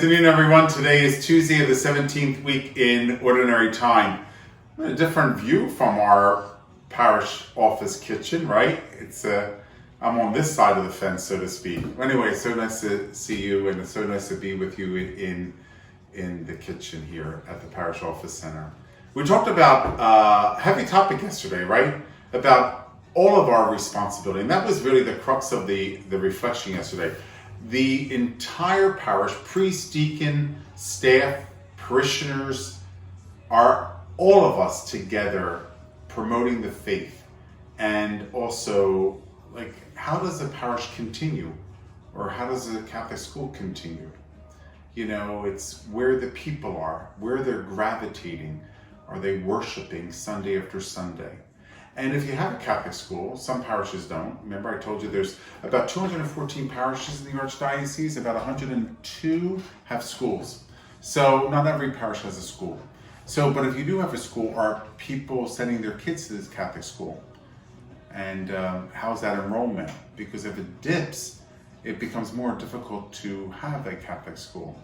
afternoon, everyone. Today is Tuesday of the 17th week in Ordinary Time. A different view from our parish office kitchen, right? I'm on this side of the fence, so to speak. Anyway, it's so nice to see you, and it's so nice to be with you in the kitchen here at the Parish Office Center. We talked about a heavy topic yesterday, right? About all of our responsibility, and that was really the crux of the reflection yesterday. The entire parish, priest, deacon, staff, parishioners, are all of us together promoting the faith. And also, how does the parish continue? Or how does the Catholic school continue? It's where the people are, where they're gravitating. Are they worshiping Sunday after Sunday? And if you have a Catholic school, some parishes don't. Remember, I told you there's about 214 parishes in the Archdiocese, about 102 have schools. So not every parish has a school. But if you do have a school, are people sending their kids to this Catholic school? And how's that enrollment? Because if it dips, it becomes more difficult to have a Catholic school.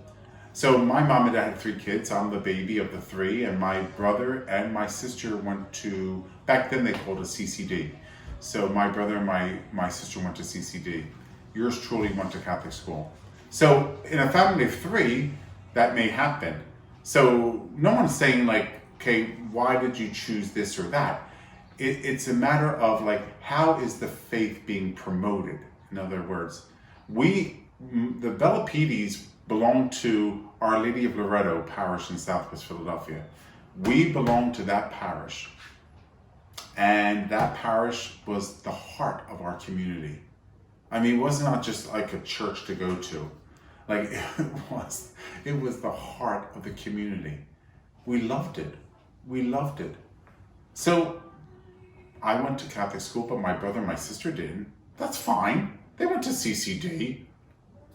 So my mom and dad had 3 kids. I'm the baby of the 3, and my brother and my sister went to, back then they called it CCD. So my brother and my sister went to CCD. Yours truly went to Catholic school. So in a family of 3, that may happen. So no one's saying okay, why did you choose this or that? It's a matter of how is the faith being promoted? In other words, the Bellopedes belong to Our Lady of Loretto Parish in Southwest Philadelphia. We belong to that parish. And that parish was the heart of our community. I mean, it was not just like a church to go to. It was the heart of the community. We loved it. We loved it. So I went to Catholic school, but my brother and my sister didn't. That's fine. They went to CCD.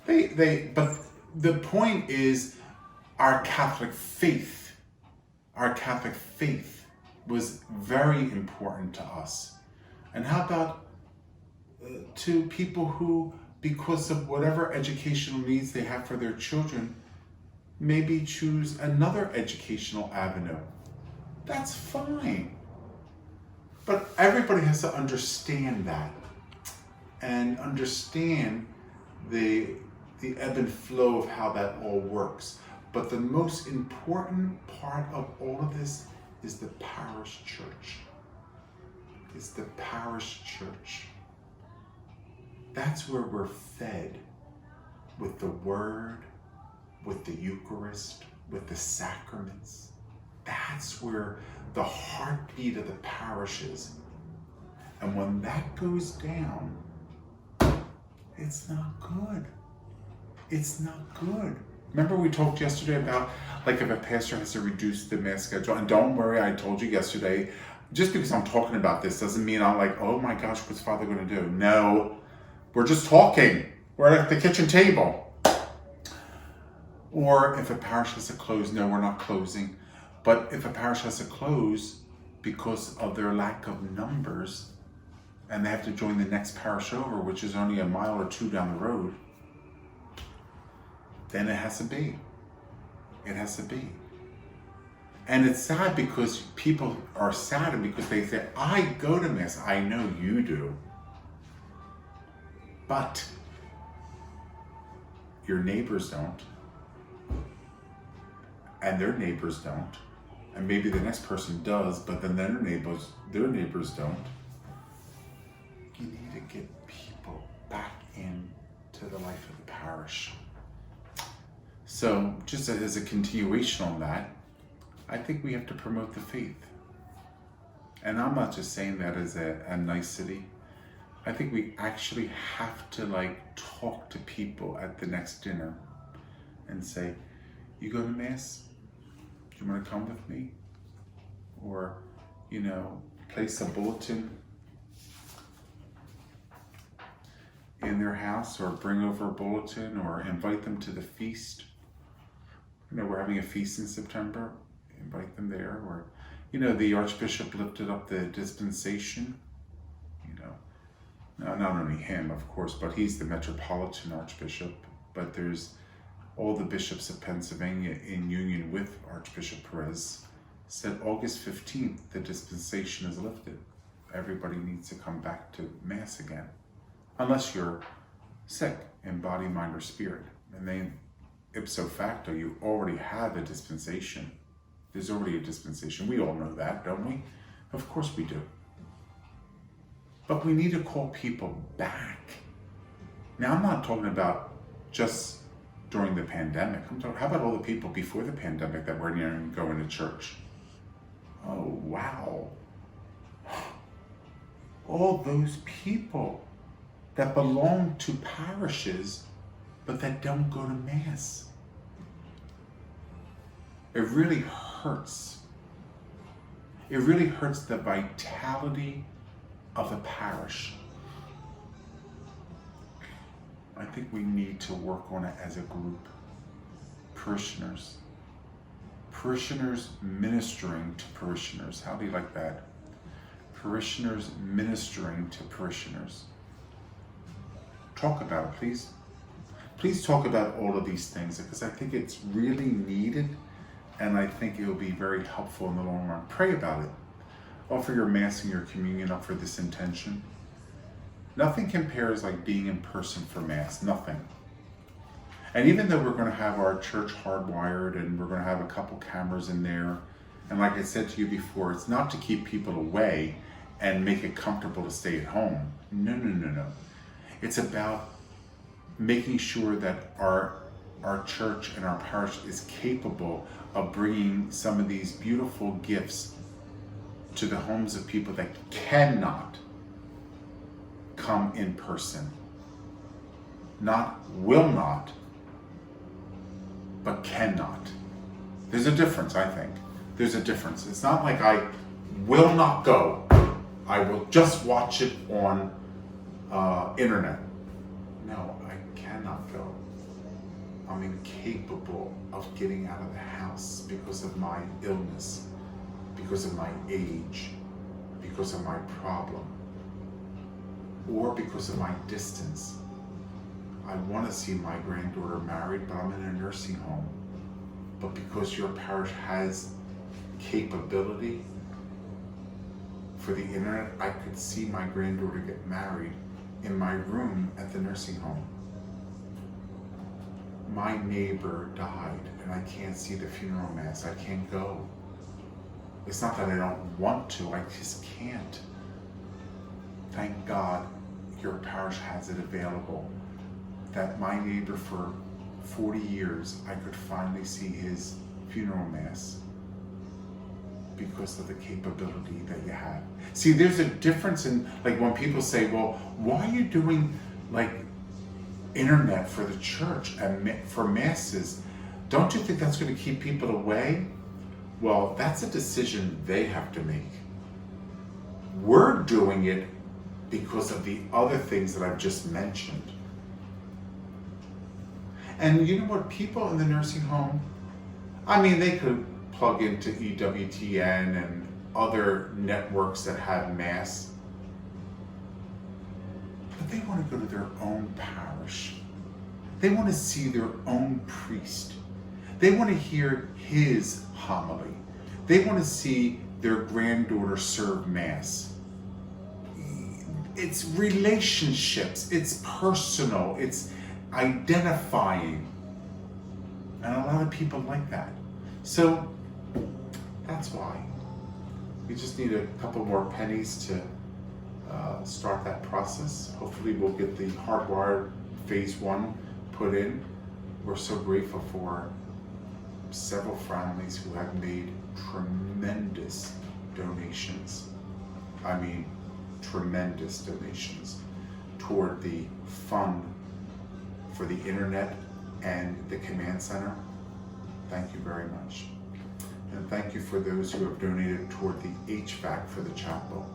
But the point is, our Catholic faith was very important to us. And how about to people who, because of whatever educational needs they have for their children, maybe choose another educational avenue? That's fine. But everybody has to understand that and understand the ebb and flow of how that all works. But the most important part of all of this is the parish church. It's the parish church. That's where we're fed with the Word, with the Eucharist, with the sacraments. That's where the heartbeat of the parish is. And when that goes down, it's not good. It's not good. Remember we talked yesterday about if a pastor has to reduce the mass schedule. And don't worry, I told you yesterday, just because I'm talking about this doesn't mean I'm oh my gosh, what's Father going to do? No, we're just talking. We're at the kitchen table. Or if a parish has to close, no, we're not closing. But if a parish has to close because of their lack of numbers, and they have to join the next parish over, which is only a mile or 2 down the road, then it has to be. It has to be. And it's sad because people are saddened because they say, I go to Mass. I know you do. But your neighbors don't. And their neighbors don't. And maybe the next person does, but then their neighbors don't. You need to get people back into the life of the parish. So, just as a continuation on that, I think we have to promote the faith. And I'm not just saying that as a nicety. I think we actually have to talk to people at the next dinner and say, you go to Mass? Do you want to come with me? Or, place a bulletin in their house, or bring over a bulletin, or invite them to the feast. We're having a feast in September. Invite them there. Or, the Archbishop lifted up the dispensation. Now, not only him, of course, but he's the Metropolitan Archbishop. But there's all the bishops of Pennsylvania, in union with Archbishop Perez, said August 15th, the dispensation is lifted. Everybody needs to come back to Mass again, unless you're sick in body, mind, or spirit. And then, ipso facto, you already have a dispensation. There's already a dispensation. We all know that, don't we? Of course we do. But we need to call people back. Now, I'm not talking about just during the pandemic. I'm talking, how about all the people before the pandemic that weren't even going to church? Oh, wow. All those people that belong to parishes, but that don't go to Mass. It really hurts. It really hurts the vitality of a parish. I think we need to work on it as a group. Parishioners. Parishioners ministering to parishioners. How do you like that? Parishioners ministering to parishioners. Talk about it, please. Please talk about all of these things, because I think it's really needed, and I think it will be very helpful in the long run. Pray about it. Offer your Mass and your communion up for this intention. Nothing compares like being in person for Mass, nothing. And even though we're going to have our church hardwired and we're going to have a couple cameras in there, and like I said to you before, it's not to keep people away and make it comfortable to stay at home. No. It's about making sure that our church and our parish is capable of bringing some of these beautiful gifts to the homes of people that cannot come in person. Not will not, but cannot. There's a difference, I think. There's a difference. It's not like I will not go. I will just watch it on internet. No, I cannot go. I'm incapable of getting out of the house because of my illness, because of my age, because of my problem, or because of my distance. I want to see my granddaughter married, but I'm in a nursing home. But because your parish has capability for the internet, I could see my granddaughter get married in my room at the nursing home. My neighbor died and I can't see the funeral Mass. I can't go. It's not that I don't want to, I just can't. Thank God your parish has it available. That my neighbor for 40 years, I could finally see his funeral Mass because of the capability that you have. See, there's a difference in, like, when people say, well, why are you doing like internet for the church and for Masses? Don't you think that's going to keep people away? Well, that's a decision they have to make. We're doing it because of the other things that I've just mentioned. And you know what? People in the nursing home, I mean, they could plug into EWTN and other networks that have Mass, but they want to go to their own parish. They want to see their own priest. They want to hear his homily. They want to see their granddaughter serve Mass. It's relationships, it's personal, it's identifying. And a lot of people like that. So that's why. We just need a couple more pennies to start that process. Hopefully we'll get the hardwired phase 1 put in. We're so grateful for several families who have made tremendous donations. I mean, tremendous donations toward the fund for the internet and the command center. Thank you very much. And thank you for those who have donated toward the HVAC for the chapel.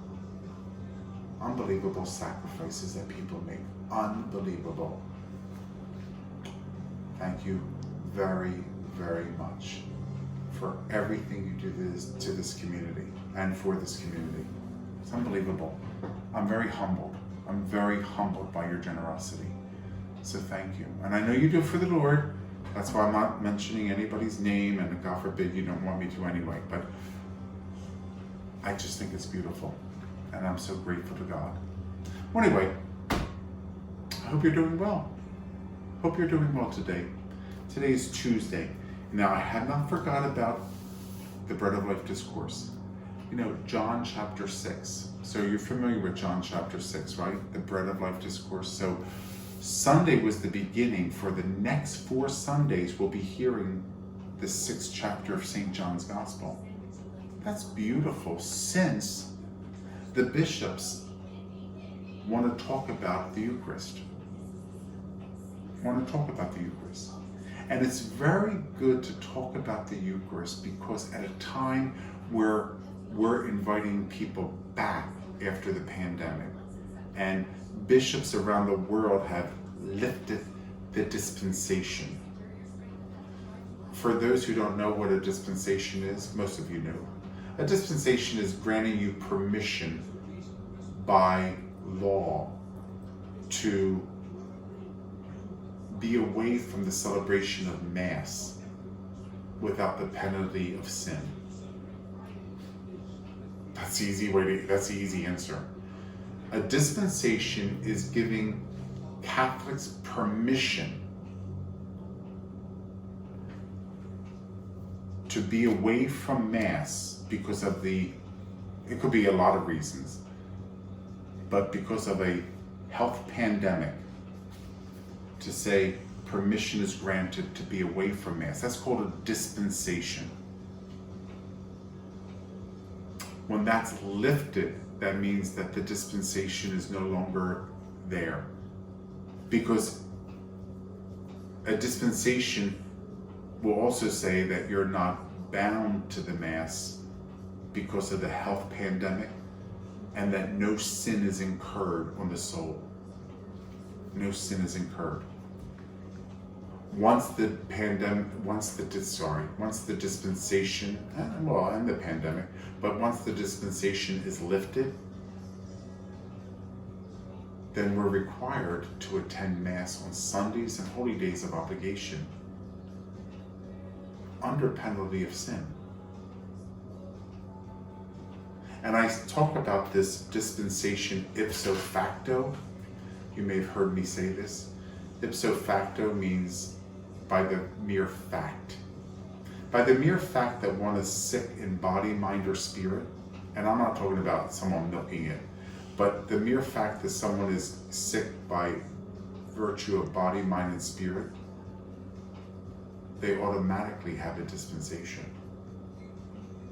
Unbelievable sacrifices that people make. Unbelievable. Thank you very, very much for everything you do to this community and for this community. It's unbelievable. I'm very humbled. I'm very humbled by your generosity. So thank you. And I know you do it for the Lord, That's why I'm not mentioning anybody's name, and God forbid you don't want me to anyway, but I just think it's beautiful, and I'm so grateful to God. Well, anyway, I hope you're doing well. Hope you're doing well today. Today is Tuesday. Now, I have not forgot about the Bread of Life Discourse. You know, John chapter 6. So you're familiar with John chapter 6, right? The Bread of Life Discourse. So Sunday was the beginning. For the next 4 Sundays, we'll be hearing the 6th chapter of St. John's Gospel. That's beautiful, since the bishops want to talk about the Eucharist. Want to talk about the Eucharist. And it's very good to talk about the Eucharist because at a time where we're inviting people back after the pandemic, and bishops around the world have lifted the dispensation. For those who don't know what a dispensation is, most of you know. A dispensation is granting you permission by law to be away from the celebration of Mass without the penalty of sin. That's the easy answer. A dispensation is giving Catholics permission to be away from Mass because of it could be a lot of reasons, but because of a health pandemic, to say permission is granted to be away from Mass. That's called a dispensation. When that's lifted, that means that the dispensation is no longer there. Because a dispensation will also say that you're not bound to the Mass because of the health pandemic, and that no sin is incurred on the soul. No sin is incurred. Once the dispensation, and the pandemic, but once the dispensation is lifted, then we're required to attend Mass on Sundays and holy days of obligation, under penalty of sin. And I talk about this dispensation ipso facto. You may have heard me say this. Ipso facto means by the mere fact. By the mere fact that one is sick in body, mind, or spirit, and I'm not talking about someone milking it, but the mere fact that someone is sick by virtue of body, mind, and spirit, they automatically have a dispensation.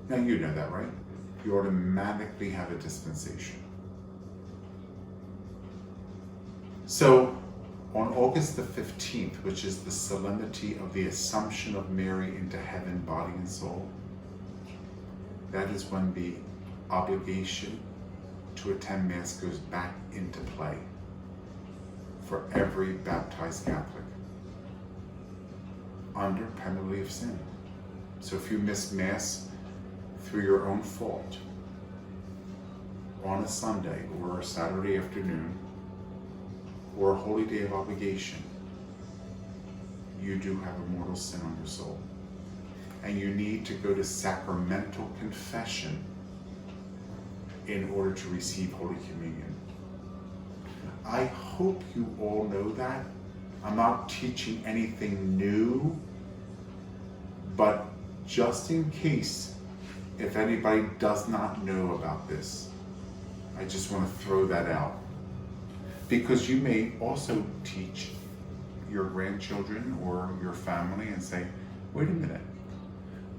Now you know that, right? You automatically have a dispensation. So, on August the 15th, which is the solemnity of the Assumption of Mary into heaven, body and soul, that is when the obligation to attend Mass goes back into play for every baptized Catholic, under penalty of sin. So if you miss Mass through your own fault on a Sunday or a Saturday afternoon, or a holy day of obligation, you do have a mortal sin on your soul. And you need to go to sacramental confession in order to receive Holy Communion. I hope you all know that. I'm not teaching anything new, but just in case, if anybody does not know about this, I just want to throw that out. Because you may also teach your grandchildren or your family and say, wait a minute,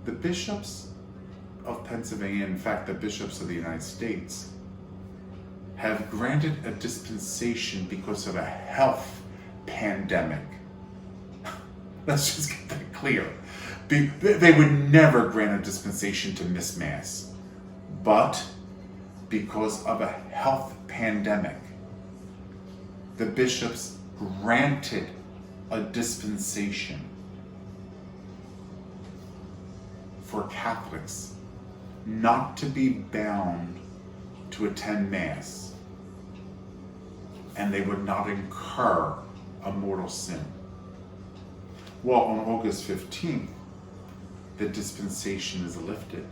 the bishops of Pennsylvania, in fact, the bishops of the United States, have granted a dispensation because of a health pandemic. Let's just get that clear. They would never grant a dispensation to miss Mass, but because of a health pandemic, the bishops granted a dispensation for Catholics not to be bound to attend Mass, and they would not incur a mortal sin. Well, on August 15th, the dispensation is lifted,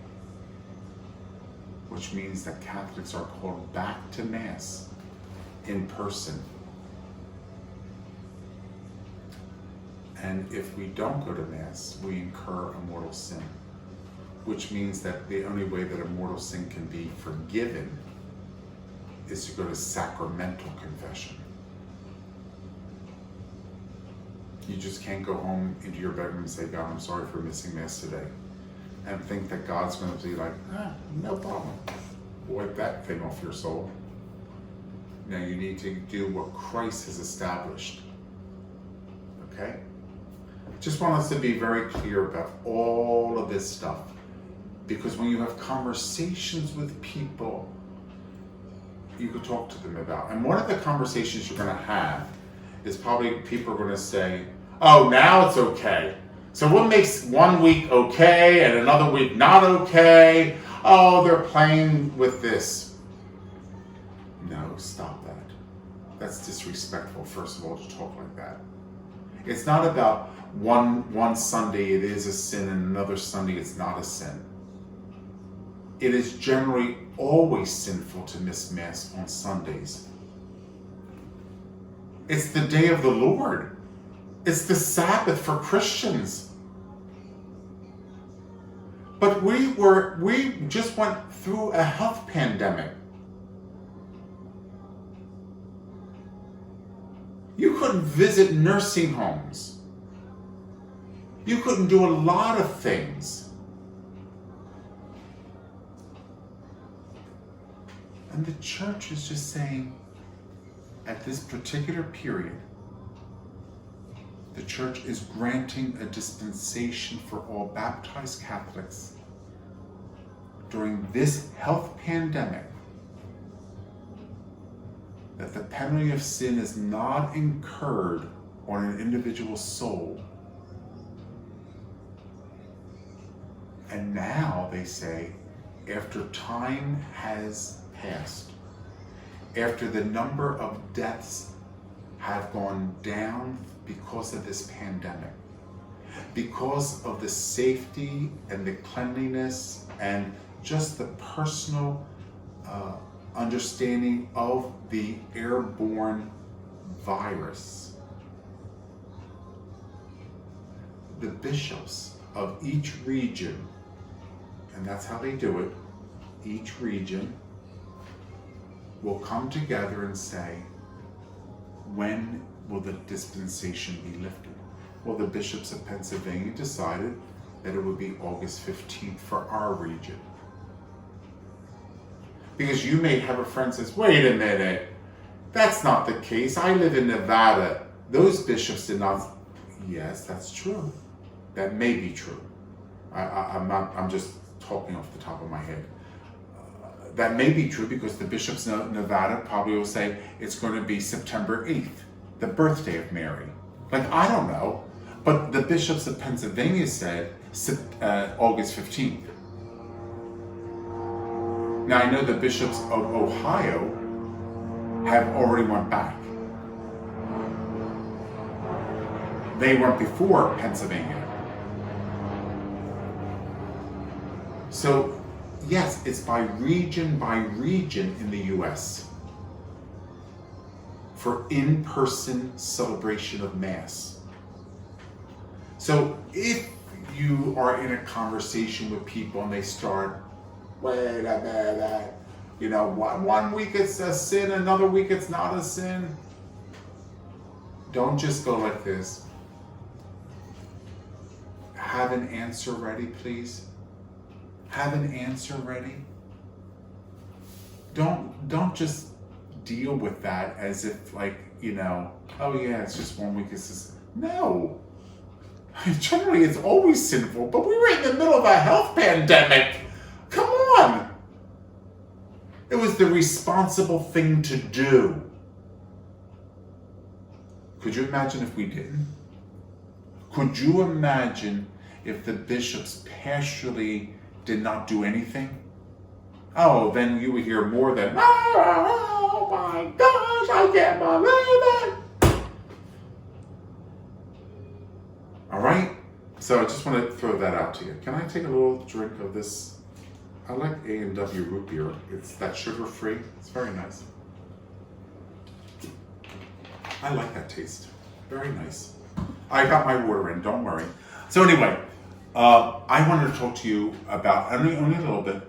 which means that Catholics are called back to Mass in person. And if we don't go to Mass, we incur a mortal sin, which means that the only way that a mortal sin can be forgiven is to go to sacramental confession. You just can't go home into your bedroom and say, God, I'm sorry for missing Mass today, and think that God's going to be like, no problem. Wipe that thing off your soul. No, you need to do what Christ has established. Okay? Just want us to be very clear about all of this stuff, because when you have conversations with people, you could talk to them about. And one of the conversations you're going to have is probably people are going to say, oh, now it's okay. So what makes one week okay and another week not okay? Oh, they're playing with this. No, stop that. That's disrespectful, first of all, to talk like that. It's not about one Sunday it is a sin and another Sunday it's not a sin. It is generally always sinful to miss Mass on Sundays. It's the day of the Lord. It's the Sabbath for Christians. But we just went through a health pandemic. You couldn't visit nursing homes. You couldn't do a lot of things. And the church is just saying, at this particular period, the church is granting a dispensation for all baptized Catholics during this health pandemic, that the penalty of sin is not incurred on an individual soul. And now they say, after time has passed, after the number of deaths have gone down because of this pandemic, because of the safety and the cleanliness and just the personal understanding of the airborne virus, the bishops of each region, and that's how they do it, each region will come together and say, when will the dispensation be lifted? Well, the bishops of Pennsylvania decided that it would be August 15th for our region. Because you may have a friend who says, wait a minute, that's not the case. I live in Nevada. Those bishops did not. Yes, that's true. That may be true. I'm just talking off the top of my head. That may be true because the bishops of Nevada probably will say it's going to be September 8th, the birthday of Mary. Like, I don't know. But the bishops of Pennsylvania said August 15th. Now, I know the bishops of Ohio have already went back. They went before Pennsylvania. So, yes, it's by region in the U.S. for in-person celebration of Mass. So if you are in a conversation with people and they start, wait a minute, you know, one week it's a sin, another week it's not a sin, don't just go like this. Have an answer ready, please. Have an answer ready. Don't just deal with that as if, like, you know, oh yeah, it's just 1 week. It's just, no. Generally, it's always sinful, but we were in the middle of a health pandemic. Come on. It was the responsible thing to do. Could you imagine if we didn't? Could you imagine if the bishops pastorally did not do anything? Oh, then you would hear more than, oh my gosh, I can't believe it. All So I just want to throw that out to you. Can I take a little drink of this? I like A&W root beer. It's that sugar-free. It's very nice. I like that taste. Very nice. I got my water in, don't worry. So anyway, I wanted to talk to you about, only a little bit,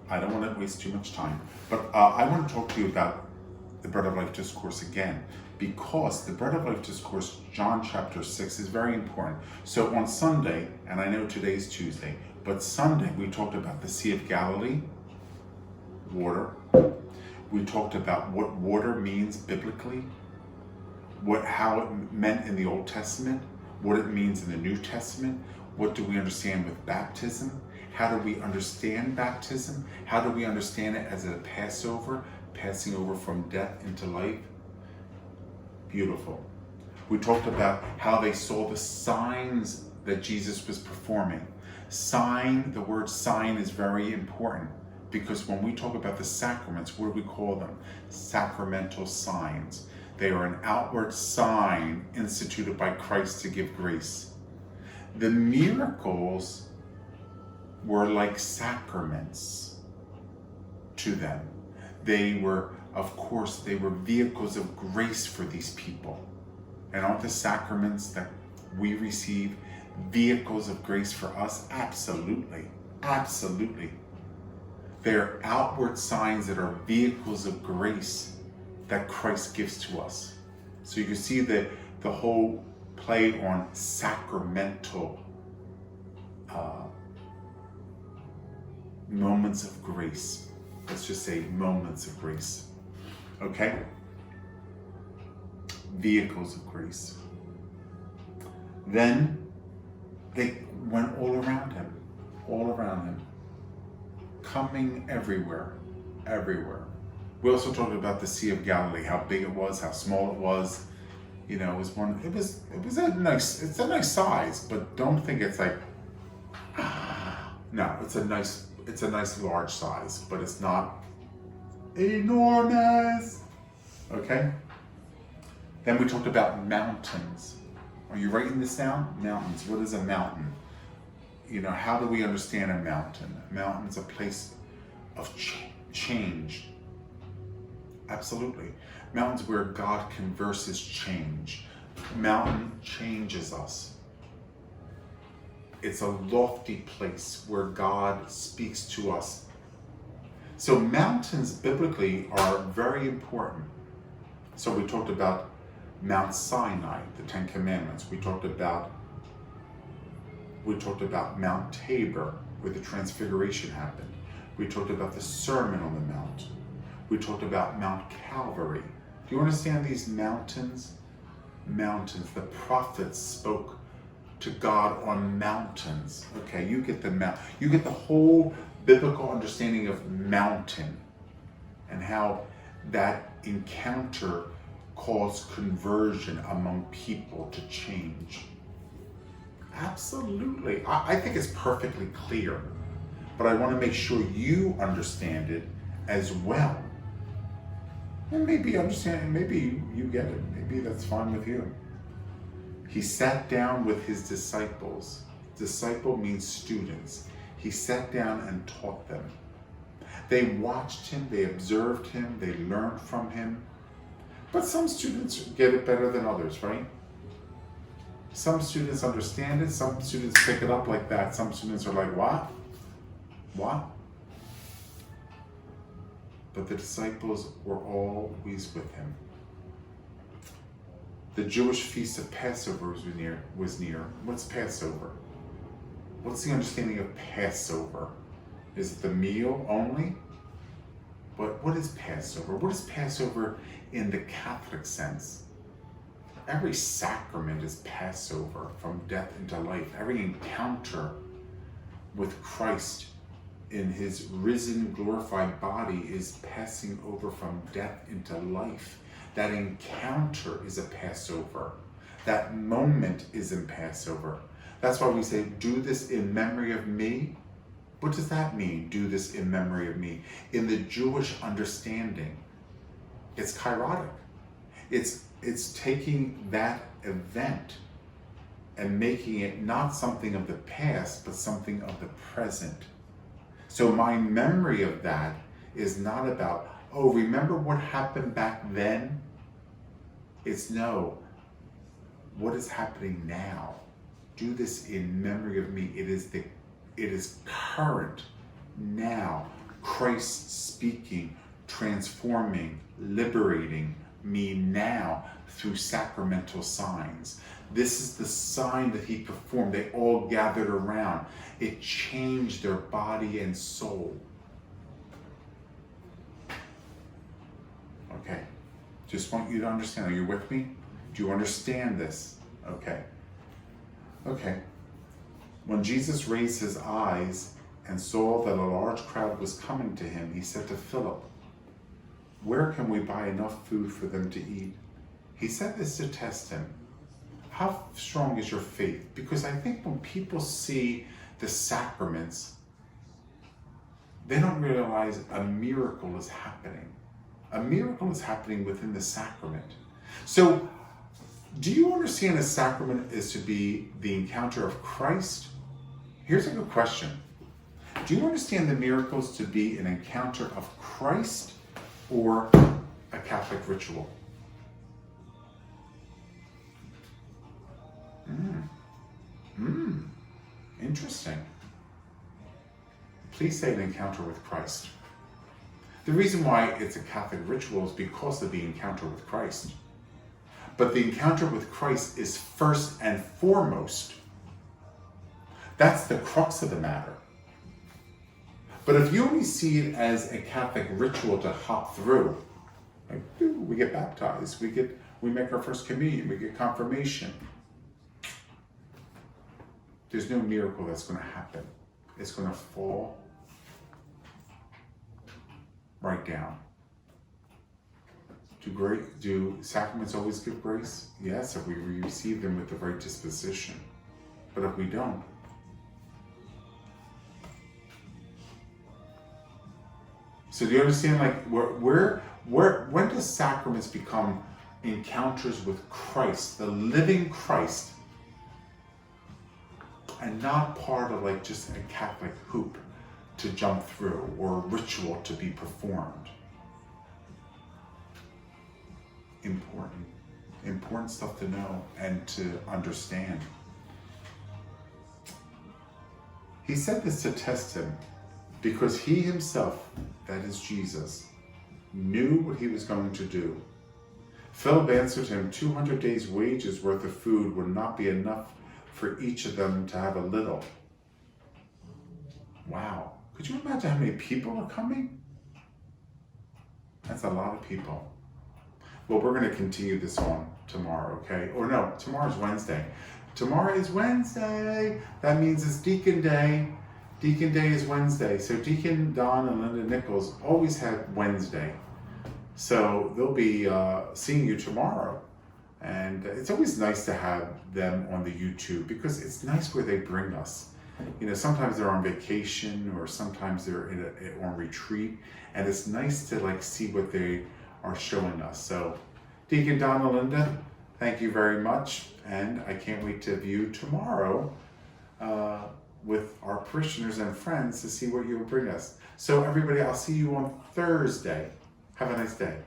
I don't want to waste too much time, but I want to talk to you about the Bread of Life Discourse again, because the Bread of Life Discourse, John chapter 6, is very important. So on Sunday, and I know today's Tuesday, but Sunday we talked about the Sea of Galilee, water. We talked about what water means biblically, how it meant in the Old Testament, what it means in the New Testament, what do we understand with baptism, how do we understand baptism, how do we understand it as a Passover, passing over from death into life. Beautiful. We talked about how they saw the signs that Jesus was performing. Sign, the word sign is very important, because when we talk about the sacraments, what do we call them? Sacramental signs. They are an outward sign instituted by Christ to give grace. The miracles were like sacraments to them. They were, of course, they were vehicles of grace for these people. And aren't the sacraments that we receive vehicles of grace for us? Absolutely. Absolutely. They're outward signs that are vehicles of grace that Christ gives to us. So you can see the whole play on sacramental moments of grace. Let's just say moments of grace. Okay? Vehicles of grace. Then they went all around him, coming everywhere. We also talked about the Sea of Galilee, how big it was, how small it was. You know, it's a nice size, but don't think it's like, no, it's a nice large size, but it's not enormous. Okay? Then we talked about mountains. Are you writing this down? Mountains. What is a mountain? You know, how do we understand a mountain? A mountain's a place of change. Absolutely. Mountains where God converses change. A mountain changes us. It's a lofty place where God speaks to us. So mountains biblically are very important. So we talked about Mount Sinai, the Ten Commandments. We talked about Mount Tabor, where the Transfiguration happened. We talked about the Sermon on the Mount. We talked about Mount Calvary. Do you understand these mountains? Mountains. The prophets spoke to God on mountains. Okay, you get the whole biblical understanding of mountain and how that encounter caused conversion among people to change. Absolutely. I think it's perfectly clear, but I want to make sure you understand it as well. And maybe you get it. Maybe that's fine with you. He sat down with his disciples. Disciple means students. He sat down and taught them. They watched him, they observed him, they learned from him. But some students get it better than others, right? Some students understand it, some students pick it up like that. Some students are like, what? What? But the disciples were always with him. The Jewish feast of Passover was near. What's Passover? What's the understanding of Passover? Is it the meal only? But what is Passover? What is Passover in the Catholic sense? Every sacrament is Passover, from death into life. Every encounter with Christ in his risen, glorified body is passing over from death into life. That encounter is a Passover. That moment is in Passover. That's why we say, do this in memory of me. What does that mean, do this in memory of me? In the Jewish understanding, it's kairotic. It's taking that event and making it not something of the past, but something of the present. So my memory of that is not about, oh, remember what happened back then? It's no, what is happening now? Do this in memory of me. It is current now. Christ speaking, transforming, liberating me now through sacramental signs. This is the sign that he performed. They all gathered around. It changed their body and soul. Okay, just want you to understand. Are you with me? Do you understand this? Okay. Okay. When Jesus raised his eyes and saw that a large crowd was coming to him, he said to Philip, "Where can we buy enough food for them to eat?" He said this to test him. How strong is your faith? Because I think when people see the sacraments, they don't realize a miracle is happening. A miracle is happening within the sacrament. So, do you understand a sacrament is to be the encounter of Christ? Here's a good question. Do you understand the miracles to be an encounter of Christ or a Catholic ritual? Interesting. Please say an encounter with Christ. The reason why it's a Catholic ritual is because of the encounter with Christ. But the encounter with Christ is first and foremost. That's the crux of the matter. But if you only see it as a Catholic ritual to hop through, like we get baptized, we make our first communion, we get confirmation. There's no miracle that's going to happen. It's going to fall right down. Do sacraments always give grace? Yes, if we receive them with the right disposition. But if we don't, so do you understand, like, when does sacraments become encounters with Christ, the living Christ, and not part of like just a Catholic hoop to jump through or a ritual to be performed? Important stuff to know and to understand. He said this to test him because he himself, that is Jesus, knew what he was going to do. Philip answered him, 200 days' wages worth of food would not be enough for each of them to have a little. Wow. Could you imagine how many people are coming? That's a lot of people. Well, we're going to continue this on tomorrow, okay? Or no, tomorrow's Wednesday. Tomorrow is Wednesday. That means it's Deacon Day. Deacon Day is Wednesday. So Deacon Don and Linda Nichols always have Wednesday. So they'll be seeing you tomorrow. And it's always nice to have them on the YouTube because it's nice where they bring us. You know, sometimes they're on vacation or sometimes they're on retreat. And it's nice to like see what they are showing us. So Deacon Don and Linda, thank you very much. And I can't wait to view tomorrow with our parishioners and friends to see what you will bring us. So everybody, I'll see you on Thursday. Have a nice day.